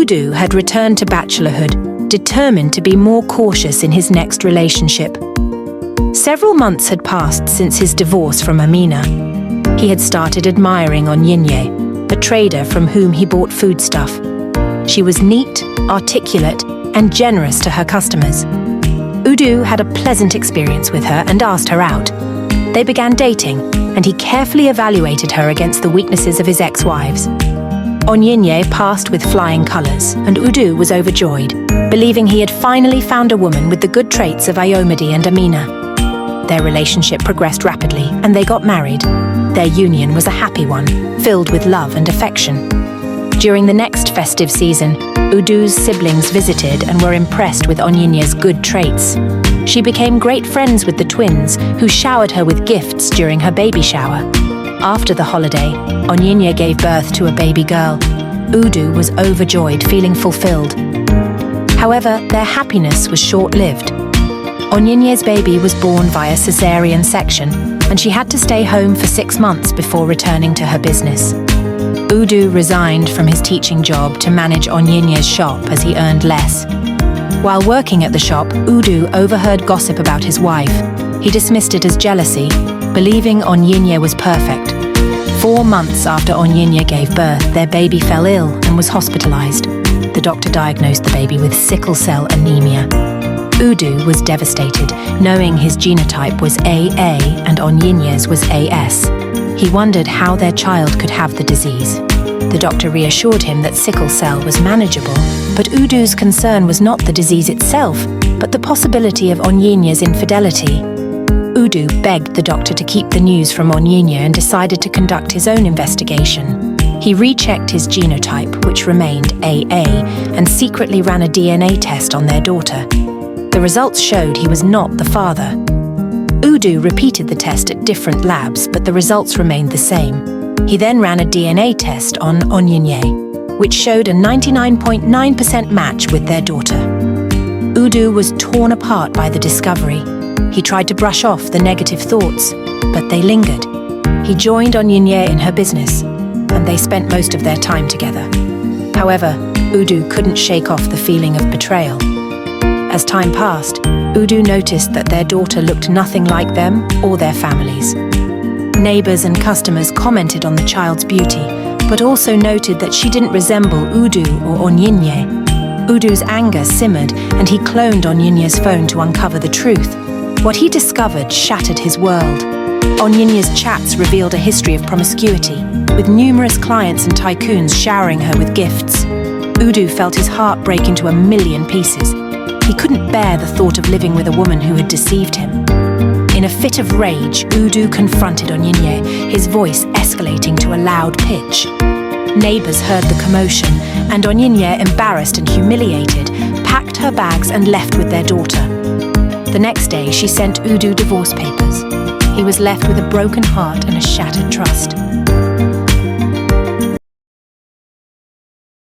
Udu had returned to bachelorhood, determined to be more cautious in his next relationship. Several months had passed since his divorce from Amina. He had started admiring Onyinye, a trader from whom he bought foodstuff. She was neat, articulate, and generous to her customers. Udu had a pleasant experience with her and asked her out. They began dating, and he carefully evaluated her against the weaknesses of his ex-wives. Onyinye passed with flying colours, and Udu was overjoyed, believing he had finally found a woman with the good traits of Ayomide and Amina. Their relationship progressed rapidly, and they got married. Their union was a happy one, filled with love and affection. During the next festive season, Udu's siblings visited and were impressed with Onyinye's good traits. She became great friends with the twins, who showered her with gifts during her baby shower. After the holiday, Onyinye gave birth to a baby girl. Udu was overjoyed, feeling fulfilled. However, their happiness was short-lived. Onyinye's baby was born via cesarean section, and she had to stay home for 6 months before returning to her business. Udu resigned from his teaching job to manage Onyinye's shop as he earned less. While working at the shop, Udu overheard gossip about his wife. He dismissed it as jealousy, believing Onyinye was perfect. 4 months after Onyinye gave birth, their baby fell ill and was hospitalized. The doctor diagnosed the baby with sickle cell anemia. Udu was devastated, knowing his genotype was AA and Onyinye's was AS. He wondered how their child could have the disease. The doctor reassured him that sickle cell was manageable, but Udu's concern was not the disease itself, but the possibility of Onyinye's infidelity. Udu begged the doctor to keep the news from Onyinye and decided to conduct his own investigation. He rechecked his genotype, which remained AA, and secretly ran a DNA test on their daughter. The results showed he was not the father. Udu repeated the test at different labs, but the results remained the same. He then ran a DNA test on Onyinye, which showed a 99.9% match with their daughter. Udu was torn apart by the discovery. He tried to brush off the negative thoughts, but they lingered. He joined Onyinye in her business, and they spent most of their time together. However, Udu couldn't shake off the feeling of betrayal. As time passed, Udu noticed that their daughter looked nothing like them or their families. Neighbors and customers commented on the child's beauty, but also noted that she didn't resemble Udu or Onyinye. Udu's anger simmered, and he cloned Onyinye's phone to uncover the truth. What he discovered shattered his world. Onyinye's chats revealed a history of promiscuity, with numerous clients and tycoons showering her with gifts. Udu felt his heart break into a million pieces. He couldn't bear the thought of living with a woman who had deceived him. In a fit of rage, Udu confronted Onyinye, his voice escalating to a loud pitch. Neighbors heard the commotion, and Onyinye, embarrassed and humiliated, packed her bags and left with their daughter. The next day, she sent Udu divorce papers. He was left with a broken heart and a shattered trust.